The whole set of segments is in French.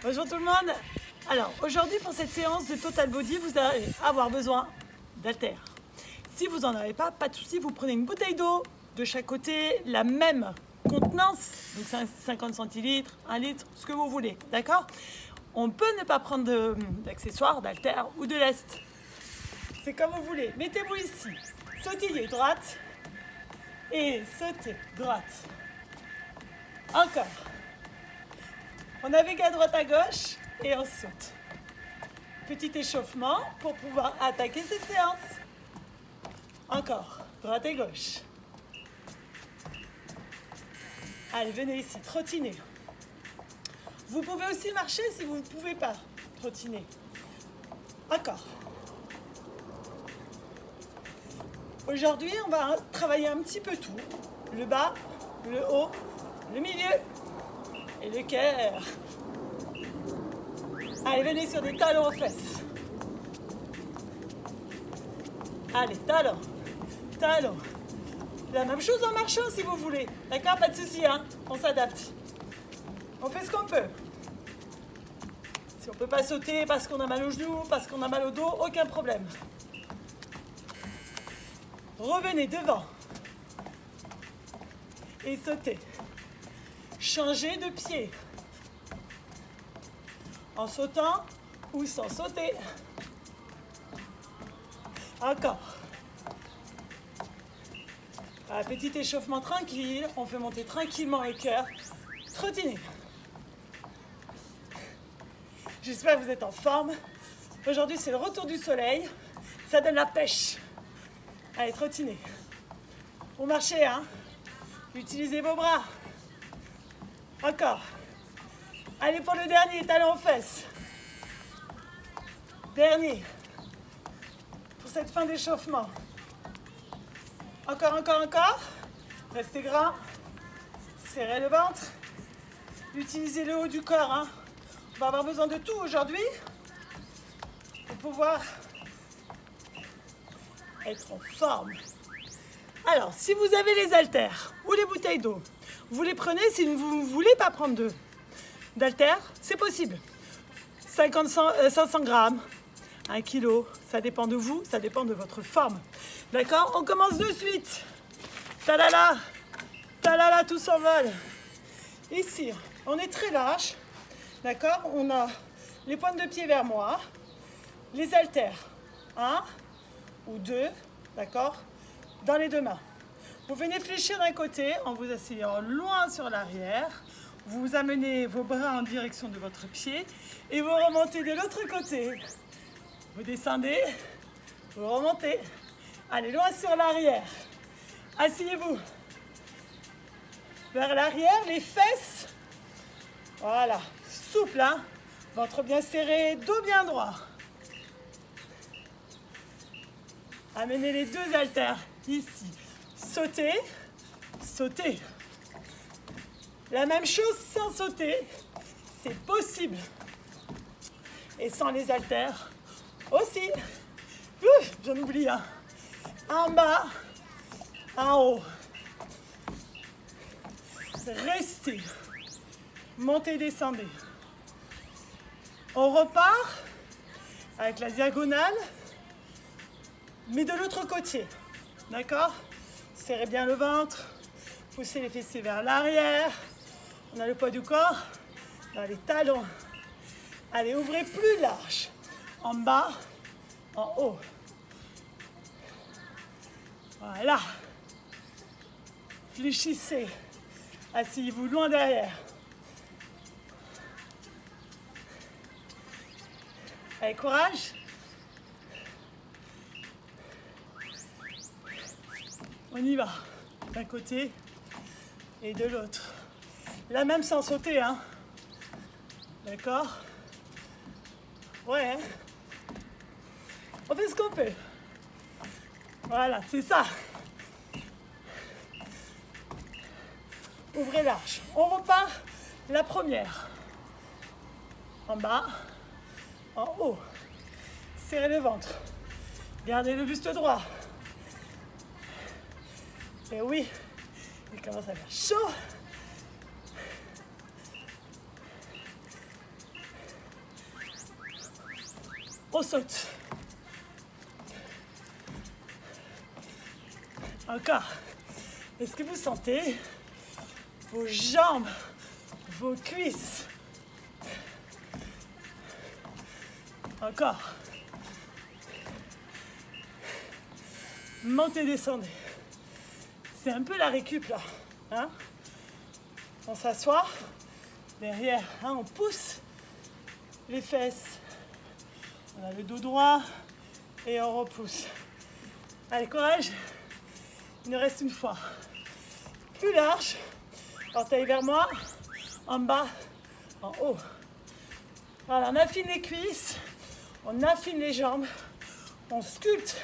Bonjour tout le monde. Alors aujourd'hui pour cette séance de Total Body, vous allez avoir besoin d'haltères. Si vous n'en avez pas de souci, vous prenez une bouteille d'eau de chaque côté, la même contenance, donc 50 centilitres, 1 litre, ce que vous voulez, d'accord? On peut ne pas prendre d'accessoires, d'haltères ou de lest. C'est comme vous voulez. Mettez-vous ici, sautillez droite et sautez droite. Encore. On navigue à droite à gauche et on saute. Petit échauffement pour pouvoir attaquer cette séance. Encore, droite et gauche. Allez, venez ici, trottiner. Vous pouvez aussi marcher si vous ne pouvez pas trottiner. Encore. Aujourd'hui, on va travailler un petit peu tout. Le bas, le haut, le milieu et le cœur. Allez, venez sur des talons aux fesses. Allez, talons, talons. La même chose en marchant si vous voulez. D'accord, pas de souci, hein. On s'adapte. On fait ce qu'on peut. Si on ne peut pas sauter parce qu'on a mal aux genoux, parce qu'on a mal au dos, aucun problème. Revenez devant. Et sautez. Changez de pied. En sautant ou sans sauter. Encore. Un petit échauffement tranquille. On fait monter tranquillement le cœur. Trottinez. J'espère que vous êtes en forme. Aujourd'hui, c'est le retour du soleil. Ça donne la pêche. Allez, trottinez. Pour marcher, hein. Utilisez vos bras. Encore. Allez pour le dernier, talon aux fesses. Dernier. Pour cette fin d'échauffement. Encore, encore, encore. Restez gras. Serrez le ventre. Utilisez le haut du corps, hein. On va avoir besoin de tout aujourd'hui pour pouvoir être en forme. Alors, si vous avez les haltères ou les bouteilles d'eau, vous les prenez. Si vous ne voulez pas prendre d'haltères, c'est possible. 500 grammes, 1 kilo, ça dépend de vous, ça dépend de votre forme. D'accord? On commence de suite. Talala, talala, tout s'envole. Ici, on est très large. D'accord? On a les pointes de pied vers moi, les haltères, 1 ou 2, d'accord? Dans les deux mains. Vous venez fléchir d'un côté en vous asseyant loin sur l'arrière. Vous amenez vos bras en direction de votre pied et vous remontez de l'autre côté. Vous descendez, vous remontez. Allez, loin sur l'arrière. Asseyez-vous. Vers l'arrière, les fesses. Voilà. Souple, hein. Ventre bien serré, dos bien droit. Amenez les deux haltères ici. Sautez, sautez. La même chose sans sauter, c'est possible. Et sans les haltères aussi. Ouf, j'en oublie un. En bas, en haut. Restez. Montez, descendez. On repart avec la diagonale, mais de l'autre côté. D'accord? Serrez bien le ventre. Poussez les fessiers vers l'arrière. On a le poids du corps dans les talons. Allez, ouvrez plus large. En bas, en haut. Voilà. Fléchissez. Asseyez-vous loin derrière. Allez, courage. On y va. D'un côté et de l'autre. La même sans sauter, hein. D'accord? Ouais. Hein. On fait ce qu'on peut. Voilà, c'est ça. Ouvrez large. On repart la première. En bas, en haut. Serrez le ventre. Gardez le buste droit. Et oui, il commence à faire chaud. On saute. Encore. Est-ce que vous sentez vos jambes, vos cuisses? Encore. Montez, descendez. C'est un peu la récup là. Hein? On s'assoit. Derrière, hein, on pousse les fesses. On a le dos droit et on repousse. Allez, courage. Il nous reste une fois. Plus large. Orteil vers moi. En bas, en haut. Voilà, on affine les cuisses. On affine les jambes. On sculpte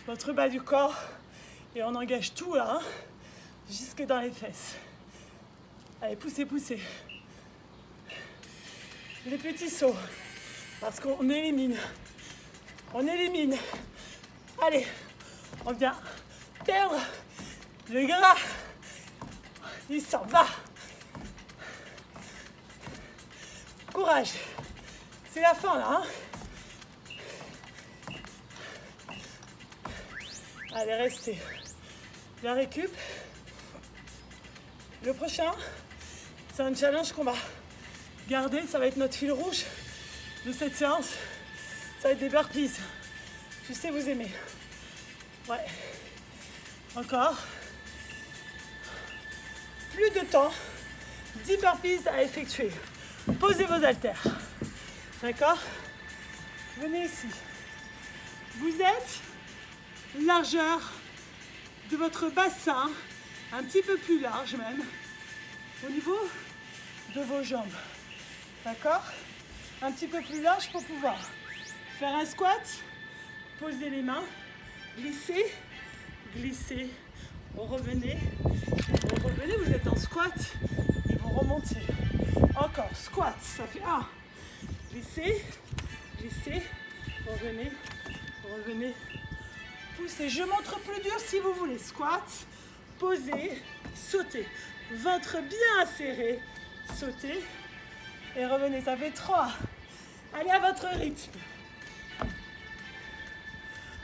notre bas du corps. Et on engage tout là, hein, jusque dans les fesses. Allez, poussez, poussez. Les petits sauts. Parce qu'on élimine. On élimine. Allez, on vient perdre le gras. Il s'en va. Courage. C'est la fin là. Hein. Allez, restez. La récup. Le prochain, c'est un challenge qu'on va garder. Ça va être notre fil rouge de cette séance. Ça va être des burpees. Je sais vous aimer. Ouais. Encore. Plus de temps. 10 burpees à effectuer. Posez vos haltères. D'accord? Venez ici. Vous êtes largeur de votre bassin, un petit peu plus large même, au niveau de vos jambes. D'accord? Un petit peu plus large pour pouvoir faire un squat, poser les mains, glisser, glisser, revenez, vous êtes en squat et vous remontez. Encore, squat, ça fait 1, glissez, glissez, revenez, revenez, poussez. Je montre plus dur si vous voulez. Squat, posez, sautez. Ventre bien serré, sautez et revenez. Ça fait 3. Allez à votre rythme.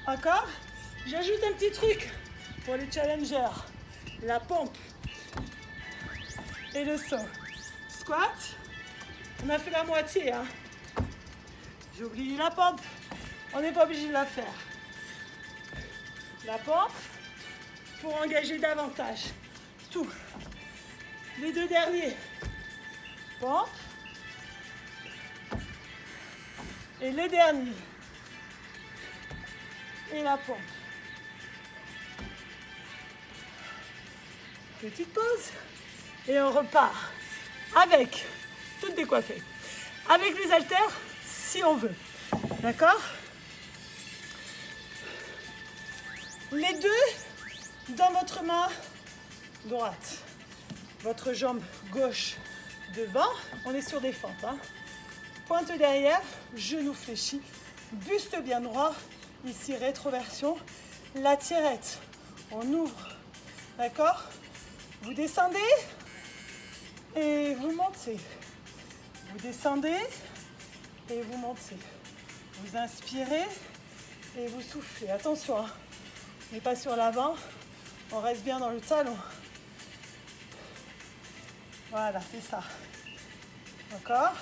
Encore. J'ajoute un petit truc pour les challengers. La pompe et le saut. Squat. On a fait la moitié. Hein. J'ai oublié la pompe. On n'est pas obligé de la faire. La pompe pour engager davantage. Tout. Les 2 derniers. Pompe. Et les derniers. Et la pompe. Petite pause. Et on repart avec, toutes décoiffées, avec les haltères si on veut. D'accord? Les 2 dans votre main droite. Votre jambe gauche devant. On est sur des fentes. Hein. Pointe derrière, genou fléchi, buste bien droit. Ici, rétroversion. La tirette. On ouvre. D'accord? Vous descendez et vous montez. Vous descendez et vous montez. Vous inspirez et vous soufflez. Attention, hein. On n'est pas sur l'avant. On reste bien dans le talon. Voilà, c'est ça. Encore.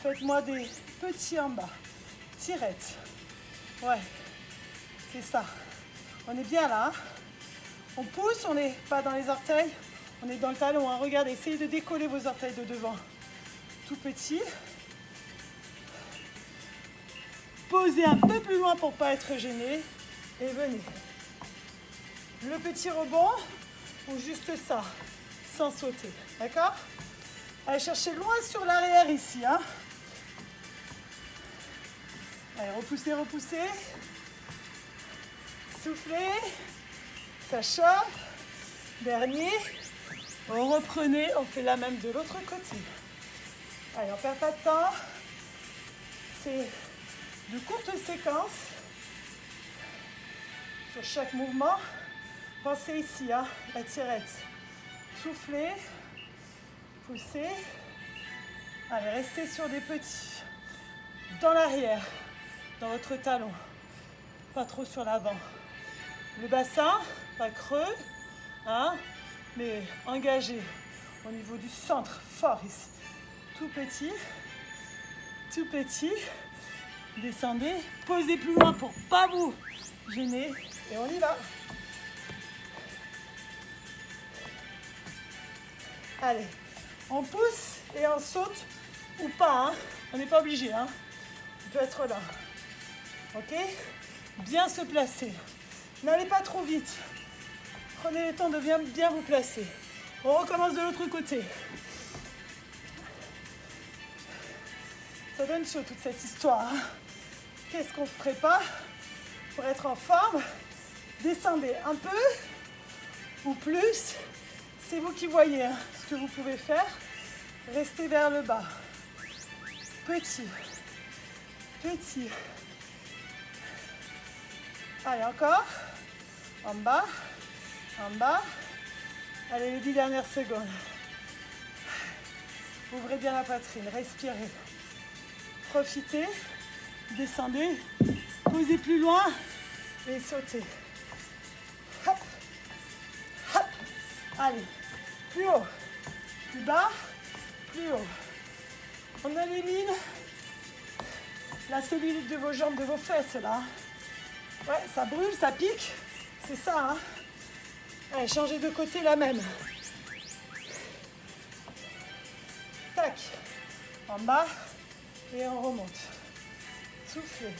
Faites-moi des petits en bas. Tirette. Ouais, c'est ça. On est bien là. Hein. On pousse, on n'est pas dans les orteils. On est dans le talon. Hein. Regardez, essayez de décoller vos orteils de devant. Tout petit. Posez un peu plus loin pour ne pas être gêné. Et venez. Le petit rebond ou juste ça, sans sauter. D'accord? Allez chercher loin sur l'arrière ici. Hein. Allez, repoussez, repoussez. Soufflez. Ça chauffe. Dernier. On reprenez, on fait la même de l'autre côté. Allez, on ne perd pas de temps. C'est de courtes séquences sur chaque mouvement. Pensez ici, hein, la tirette. Soufflez, poussez. Allez, restez sur des petits. dans l'arrière, dans votre talon, pas trop sur l'avant. Le bassin, pas creux, hein, mais engagé au niveau du centre, fort ici. Tout petit, descendez, posez plus loin pour pas vous gêner et on y va. Allez, on pousse et on saute ou pas, hein. On n'est pas obligé, hein. On peut être là, ok? Bien se placer, n'allez pas trop vite, prenez le temps de bien vous placer. On recommence de l'autre côté. Ça donne chaud toute cette histoire, hein. Qu'est-ce qu'on ne ferait pas pour être en forme? Descendez un peu ou plus, c'est vous qui voyez, hein, ce que vous pouvez faire. Restez vers le bas. Petit. Allez, encore. En bas. Allez, les 10 dernières secondes. Ouvrez bien la poitrine, respirez. Profitez, descendez, posez plus loin et sautez. Hop, hop. Allez, plus haut, plus bas, plus haut. On élimine la cellulite de vos jambes, de vos fesses là. Ouais, ça brûle, ça pique, c'est ça, hein. Allez, changez de côté la même. Tac, en bas et on remonte. Soufflez.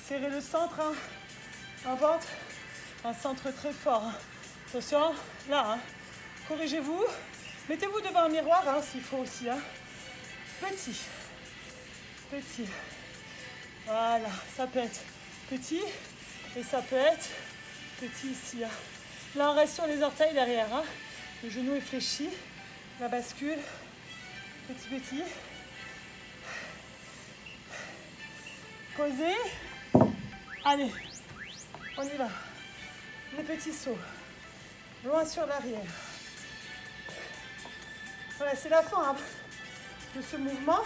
Serrez le centre, hein. Un ventre, un centre très fort. Hein. Attention, là, hein. Corrigez-vous. Mettez-vous devant un miroir, hein, s'il faut aussi. Hein. Petit. Voilà, ça peut être petit et ça peut être petit ici. Hein. Là, on reste sur les orteils derrière. Hein. Le genou est fléchi. La bascule. Petit. Posez. Allez, on y va. Les petits sauts. Loin sur l'arrière. Voilà, c'est la fin, hein, de ce mouvement.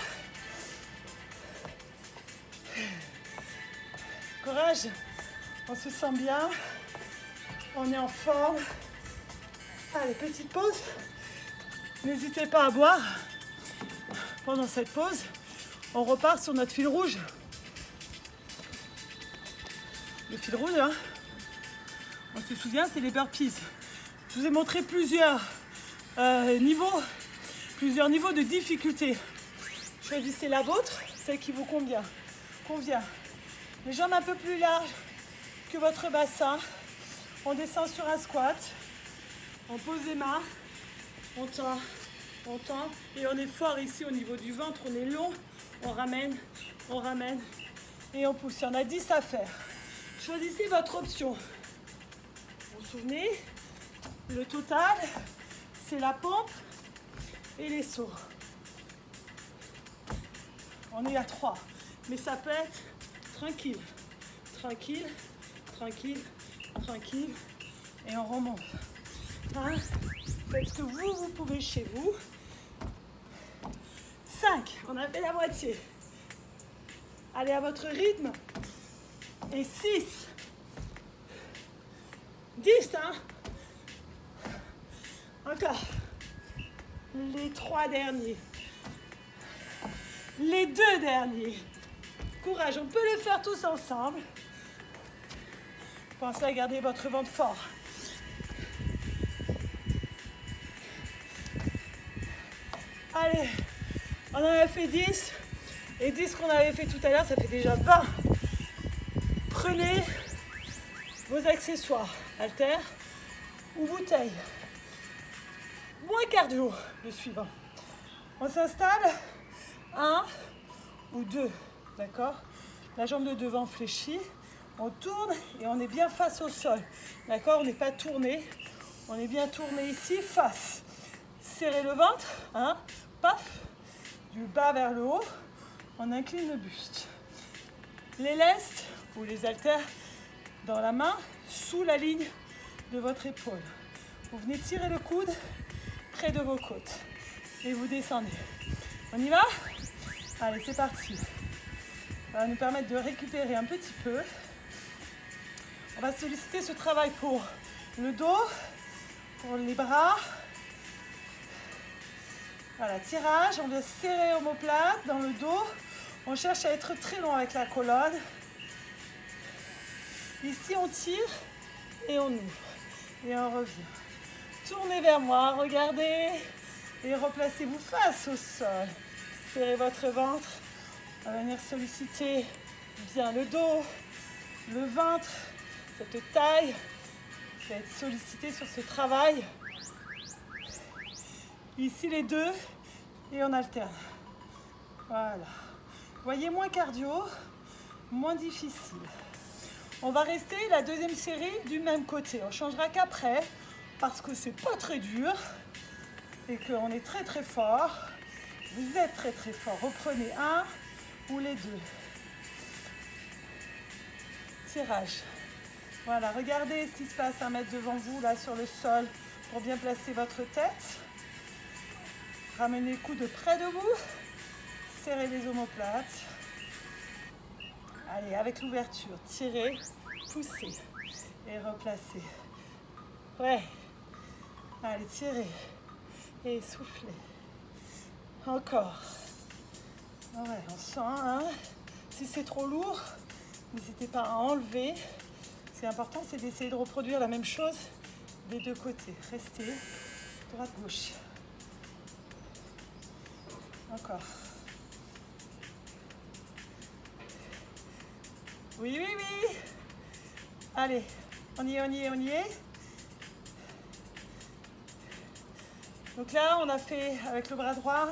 Courage, on se sent bien, on est en forme. Allez, petite pause. N'hésitez pas à boire. Pendant cette pause, on repart sur notre fil rouge. Le fil rouge, hein, on se souvient, c'est les burpees. Je vous ai montré plusieurs niveaux de difficulté. Choisissez la vôtre, celle qui vous convient. Les jambes un peu plus larges que votre bassin. On descend sur un squat. On pose les mains. On tend. Et on est fort ici au niveau du ventre. On est long. On ramène. Et on pousse. Il y en a 10 à faire. Choisissez votre option. Vous vous souvenez, le total, c'est la pompe et les sauts. On est à 3. Mais ça peut être tranquille. Et on remonte. Hein? Faites ce que vous pouvez chez vous. 5. On a fait la moitié. Allez à votre rythme. Et 6. 10, hein? Encore. Les 3 derniers. Les 2 derniers. Courage, on peut le faire tous ensemble. Pensez à garder votre ventre fort. Allez, on en a fait 10. Et 10 qu'on avait fait tout à l'heure, ça fait déjà 20. Prenez vos accessoires, haltères ou bouteilles. Moins cardio, le suivant. On s'installe, 1 ou 2, d'accord? La jambe de devant fléchie, on tourne et on est bien face au sol, d'accord? On n'est pas tourné, on est bien tourné ici, face. Serrez le ventre, hein? Paf, du bas vers le haut, on incline le buste. Les lestes ou les haltères dans la main, sous la ligne de votre épaule. Vous venez tirer le coude près de vos côtes et vous descendez. On y va? Allez, c'est parti. Ça va nous permettre de récupérer un petit peu. On va solliciter ce travail pour le dos, pour les bras. Voilà, tirage, on vient serrer omoplate dans le dos. On cherche à être très long avec la colonne. Ici, on tire et on ouvre. Et on revient. Tournez vers moi, regardez. Et replacez-vous face au sol. Serrez votre ventre. On va venir solliciter bien le dos, le ventre, cette taille qui va être sollicitée sur ce travail. Ici les deux et on alterne. Voilà. Voyez, moins cardio, moins difficile. On va rester la deuxième série du même côté. On changera qu'après parce que c'est pas très dur et qu'on est très très fort. Vous êtes très très fort. Reprenez un ou les deux. Tirage. Voilà, regardez ce qui se passe 1 mètre devant vous, là sur le sol, pour bien placer votre tête. Ramenez le coude près de vous. Serrez les omoplates. Allez, avec l'ouverture, tirez, poussez et replacez. Ouais. Allez, tirez et soufflez. Encore. Ouais, on sent, hein. Si c'est trop lourd, n'hésitez pas à enlever. Ce qui est important, c'est d'essayer de reproduire la même chose des deux côtés. Restez droite-gauche. Encore. Oui, oui, oui. Allez, on y est, on y est, on y est. Donc là, on a fait avec le bras droit.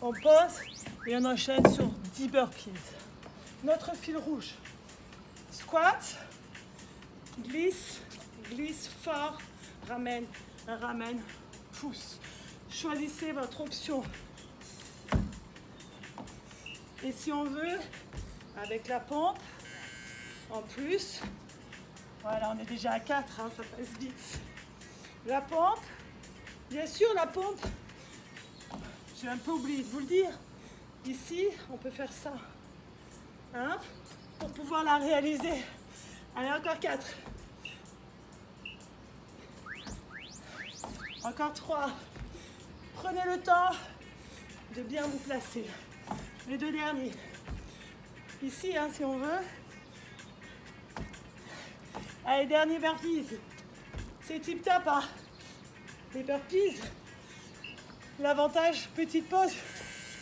On pose et on enchaîne sur 10 burpees. Notre fil rouge. Squat, glisse, glisse fort, ramène, ramène, pousse. Choisissez votre option. Et si on veut, avec la pompe, en plus, voilà, on est déjà à 4, hein, ça passe vite. La pompe, bien sûr, la pompe, j'ai un peu oublié de vous le dire. Ici, on peut faire ça, hein, pour pouvoir la réaliser. Allez, encore 4. Encore 3. Prenez le temps de bien vous placer. Les 2 derniers. Ici, hein, si on veut. Allez, dernier burpees. C'est tip top, hein. Les burpees, l'avantage, petite pause,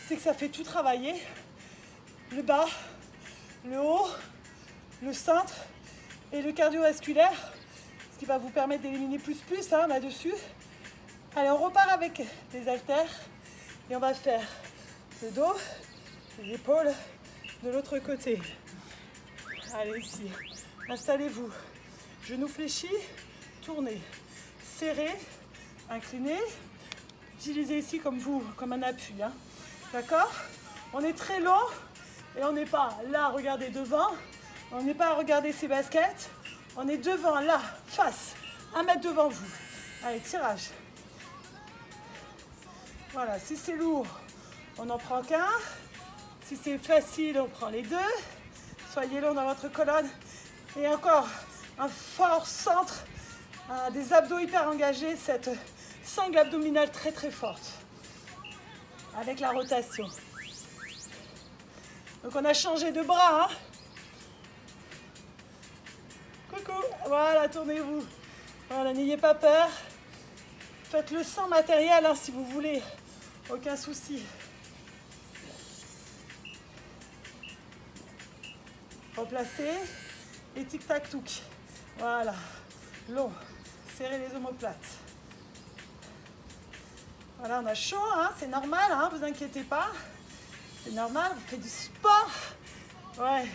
c'est que ça fait tout travailler. Le bas, le haut, le centre et le cardiovasculaire, ce qui va vous permettre d'éliminer plus hein, là-dessus. Allez, on repart avec les haltères et on va faire le dos, les épaules de l'autre côté. Allez, ici, installez-vous, genoux fléchis, tournez, serrez, inclinez, utilisez ici comme un appui, hein. D'accord? On est très long et on n'est pas là à regarder devant, on n'est pas à regarder ses baskets, on est devant, là, face, 1 mètre devant vous. Allez, tirage. Voilà, si c'est lourd, on n'en prend qu'un. Si c'est facile, on prend les 2. Soyez long dans votre colonne. Et encore un fort centre, des abdos hyper engagés, cette sangle abdominale très très forte. Avec la rotation. Donc on a changé de bras. Hein. Coucou, voilà, tournez-vous. Voilà, n'ayez pas peur. Faites-le sans matériel hein, si vous voulez. Aucun souci. Replacez et tic-tac-touc. Voilà. Long. Serrez les omoplates. Voilà, on a chaud, hein, c'est normal, hein, vous inquiétez pas. C'est normal, vous faites du sport. Ouais.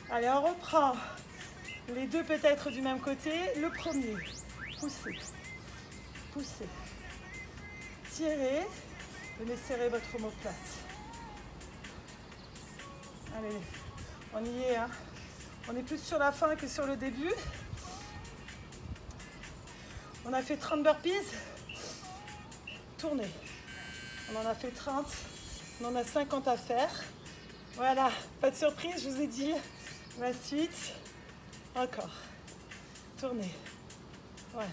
Allez, on reprend. Les 2 peut-être du même côté. Le premier. Poussez. Poussez. Tirez. Venez serrer votre omoplate. Allez, on y est. Hein. On est plus sur la fin que sur le début. On a fait 30 burpees. Tournez. On en a fait 30. On en a 50 à faire. Voilà, pas de surprise, je vous ai dit. La suite. Encore. Tournez. Ouais.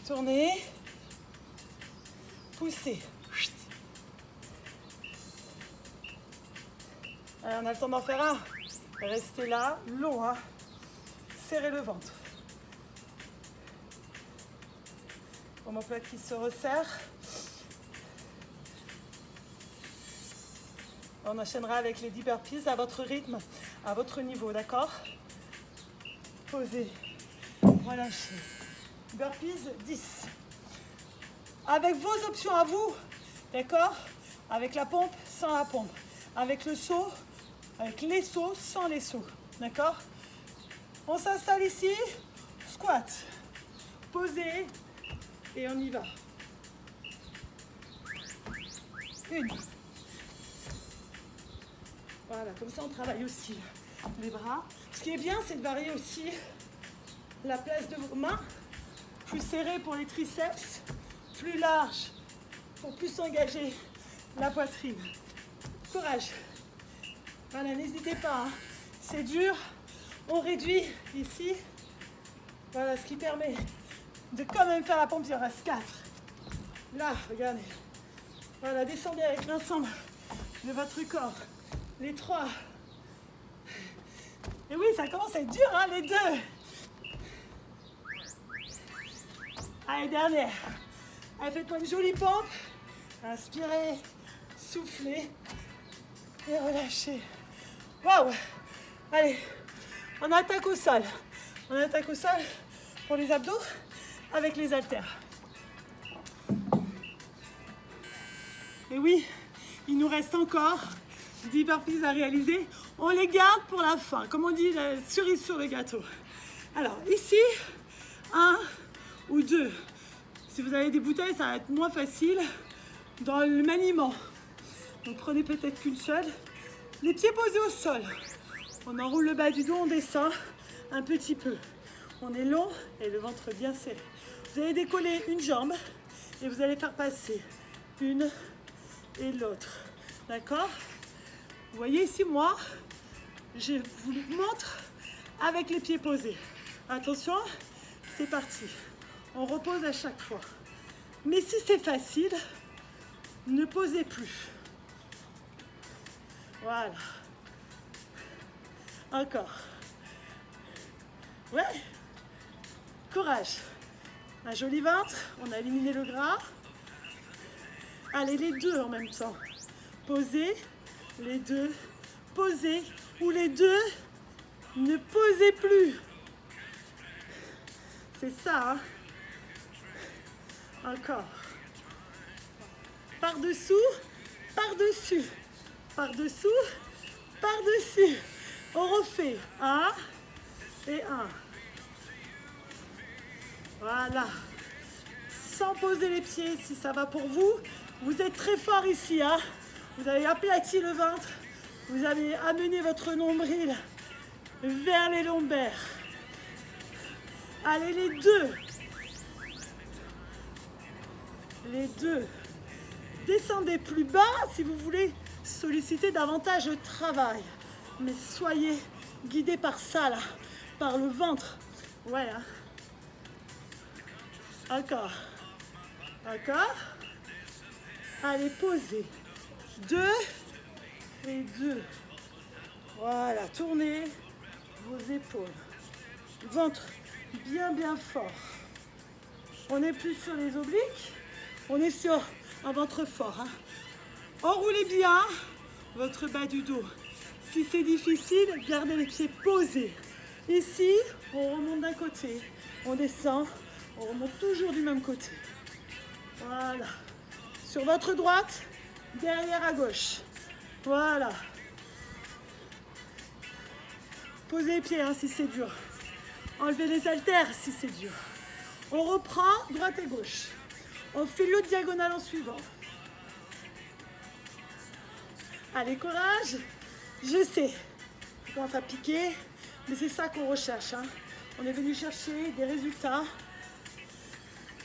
Tournez. Poussez. Allez, on a le temps d'en faire un. Restez là, long, hein. Serrez le ventre. Omoplate qui se resserre. On enchaînera avec les 10 burpees à votre rythme, à votre niveau, d'accord? Posez, relâchez. Burpees 10. Avec vos options à vous, d'accord? Avec la pompe, sans la pompe. Avec le saut, avec les sauts, sans les sauts, d'accord? On s'installe ici, squat. Posez et on y va. Une. Voilà, comme ça on travaille aussi les bras. Ce qui est bien, c'est de varier aussi la place de vos mains. Plus serré pour les triceps, plus large pour plus engager la poitrine. Courage. Voilà, n'hésitez pas, hein. C'est dur. On réduit ici. Voilà, ce qui permet de quand même faire la pompe. Il en reste 4. Là, regardez. Voilà, descendez avec l'ensemble de votre corps. Les 3. Et oui, ça commence à être dur, hein, les 2. Allez, dernière. Allez, faites-moi une jolie pompe. Inspirez, soufflez et relâchez. Waouh! Allez, on attaque au sol. On attaque au sol pour les abdos avec les haltères. Et oui, il nous reste encore 10 burpees à réaliser. On les garde pour la fin, comme on dit, la cerise sur le gâteau. Alors ici, 1 ou 2. Si vous avez des bouteilles, ça va être moins facile dans le maniement. Donc prenez peut-être qu'une seule. Les pieds posés au sol. On enroule le bas du dos, on descend un petit peu. On est long et le ventre bien serré. Vous allez décoller une jambe et vous allez faire passer une et l'autre. D'accord? Vous voyez ici, moi, je vous montre avec les pieds posés. Attention, c'est parti. On repose à chaque fois. Mais si c'est facile, ne posez plus. Voilà. Encore. Ouais. Courage. Un joli ventre. On a éliminé le gras. Allez, les 2 en même temps. Posez. Les 2. Posez. Ou les 2. Ne posez plus. C'est ça, hein. Encore. Par-dessous. Par-dessus. Par-dessous. Par-dessus. On refait 1 et 1. Voilà. Sans poser les pieds, si ça va pour vous. Vous êtes très fort ici, hein. Vous avez aplati le ventre. Vous avez amené votre nombril vers les lombaires. Allez, les 2. Les 2. Descendez plus bas si vous voulez solliciter davantage le travail. Mais soyez guidés par ça, là, par le ventre. Ouais, hein. Encore. Encore. Allez, posez. 2 et 2. Voilà, tournez vos épaules. Ventre bien fort. On n'est plus sur les obliques. On est sur un ventre fort, hein. Enroulez bien votre bas du dos. Si c'est difficile, gardez les pieds posés. Ici, on remonte d'un côté, on descend, on remonte toujours du même côté. Voilà. Sur votre droite, derrière à gauche. Voilà. Posez les pieds, hein, si c'est dur. Enlevez les haltères si c'est dur. On reprend droite et gauche. On fait le diagonal en suivant. Allez, courage. Je sais, ça commence à piquer, mais c'est ça qu'on recherche, hein. On est venu chercher des résultats.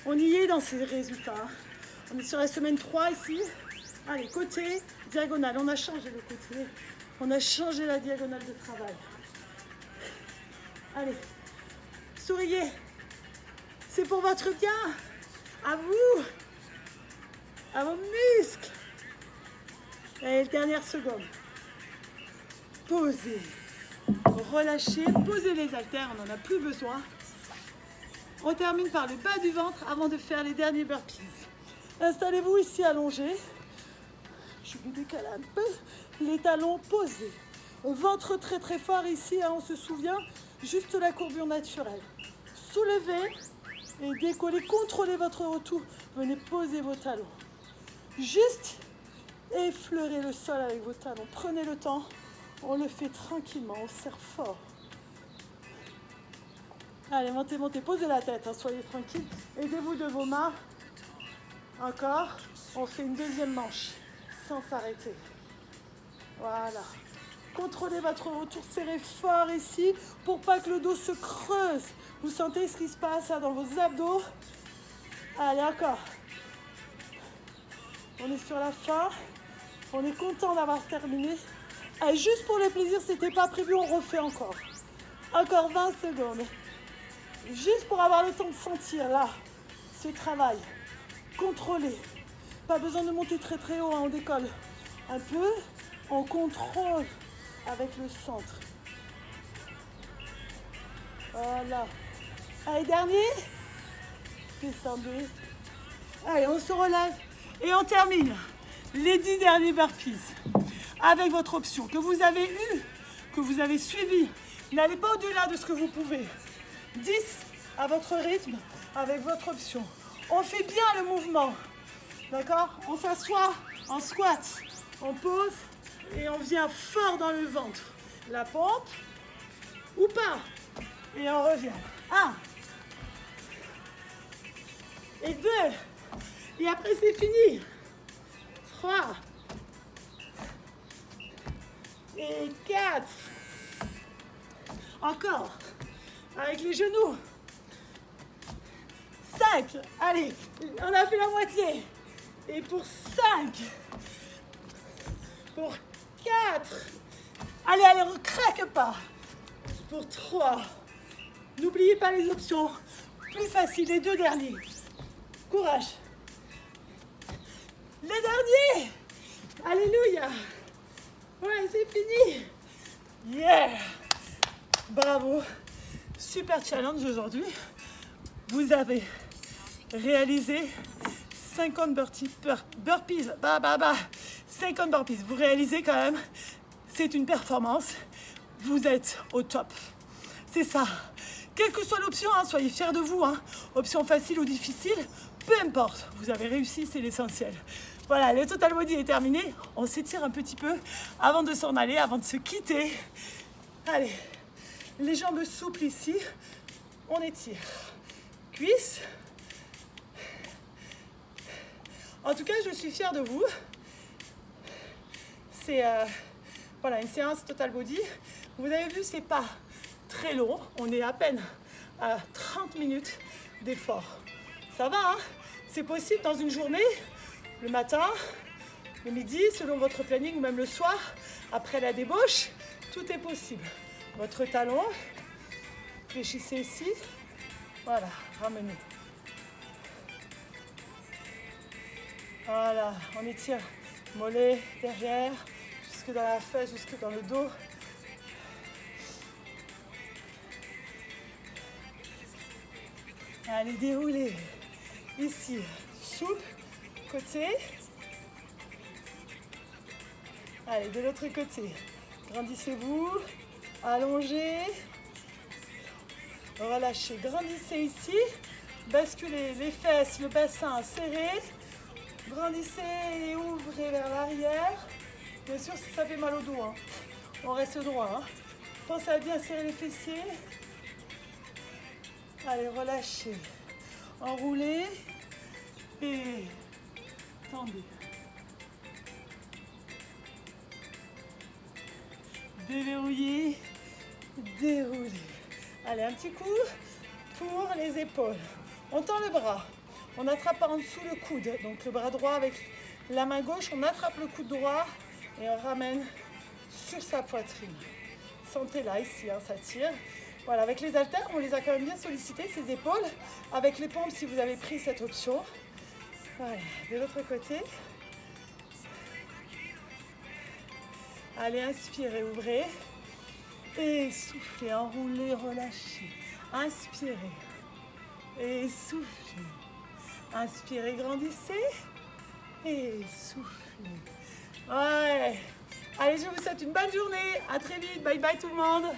On y est dans ces résultats. On est sur la semaine 3 ici. Allez, côté, diagonale. On a changé le côté. On a changé la diagonale de travail. Allez, souriez. C'est pour votre bien. À vous. À vos muscles. Allez, dernière seconde. Posez. Relâchez. Posez les haltères. On n'en a plus besoin. On termine par le bas du ventre avant de faire les derniers burpees. Installez-vous ici allongé. Je vous décale un peu. Les talons posés. Ventre très très fort ici, hein, on se souvient. Juste la courbure naturelle. Soulevez et décollez. Contrôlez votre retour. Venez poser vos talons. Juste effleurez le sol avec vos talons. Prenez le temps. On le fait tranquillement. On serre fort. Allez, montez, montez. Posez la tête. Hein, soyez tranquille. Aidez-vous de vos mains. Encore. On fait une deuxième manche sans s'arrêter. Voilà. Contrôlez votre retour, serrez fort ici pour pas que le dos se creuse. Vous sentez ce qui se passe là, dans vos abdos. Allez, encore. On est sur la fin. On est content d'avoir terminé. Allez, juste pour le plaisir, c'était pas prévu, on refait encore. Encore 20 secondes. Juste pour avoir le temps de sentir là, ce travail. Contrôlez. Pas besoin de monter très très haut, hein, on décolle. Un peu, on contrôle avec le centre. Voilà. Allez, dernier. Descendez. Allez, on se relève et on termine les 10 derniers burpees avec votre option que vous avez eue, que vous avez suivie. N'allez pas au-delà de ce que vous pouvez. 10 à votre rythme avec votre option. On fait bien le mouvement. D'accord? On s'assoit en squat. On pose et on vient fort dans le ventre. La pompe ou pas. Et on revient. 1. Et 2. Et après c'est fini. 3. Et 4. Encore. Avec les genoux. 5. Allez, on a fait la moitié. Et pour 5. Pour 4. Allez, allez, on ne craque pas. Pour 3. N'oubliez pas les options. Plus facile, les 2 derniers. Courage. Les derniers. Alléluia. Ouais, c'est fini. Yeah. Bravo. Super challenge aujourd'hui. Vous avez réalisé 50 burpees. 50 burpees. Vous réalisez quand même, c'est une performance. Vous êtes au top. C'est ça. Quelle que soit l'option, hein, soyez fiers de vous. Hein. Option facile ou difficile, peu importe. Vous avez réussi, c'est l'essentiel. Voilà, le Total Body est terminé. On s'étire un petit peu avant de s'en aller, avant de se quitter. Allez, les jambes souples ici. On étire. Cuisses. En tout cas, je suis fière de vous. C'est voilà, une séance Total Body. Vous avez vu, c'est pas très long. On est à peine à 30 minutes d'effort. Ça va, hein? C'est possible dans une journée, le matin, le midi, selon votre planning, ou même le soir, après la débauche. Tout est possible. Votre talon, fléchissez ici. Voilà, ramenez. Voilà, on étire mollet derrière, jusque dans la fesse, jusque dans le dos. Allez, déroulez. Ici, souple, côté. Allez, de l'autre côté. Grandissez-vous, allongez. Relâchez, grandissez ici. Basculez les fesses, le bassin serré. Grandissez et ouvrez vers l'arrière. Bien sûr, si ça fait mal au dos, hein. On reste droit. Hein. Pensez à bien serrer les fessiers. Allez, relâchez. Enroulez et tendez. Déverrouillez, déroulez. Allez, un petit coup pour les épaules. On tend le bras. On attrape en dessous le coude, donc le bras droit avec la main gauche, on attrape le coude droit et on ramène sur sa poitrine. Sentez là, ici, hein, ça tire. Voilà, avec les haltères, on les a quand même bien sollicités, ces épaules. Avec les pompes, si vous avez pris cette option. Voilà, de l'autre côté. Allez, inspirez, ouvrez. Et soufflez, enroulez, relâchez. Inspirez. Et soufflez. Inspirez, grandissez. Et soufflez. Ouais. Allez, je vous souhaite une bonne journée. À très vite. Bye bye tout le monde.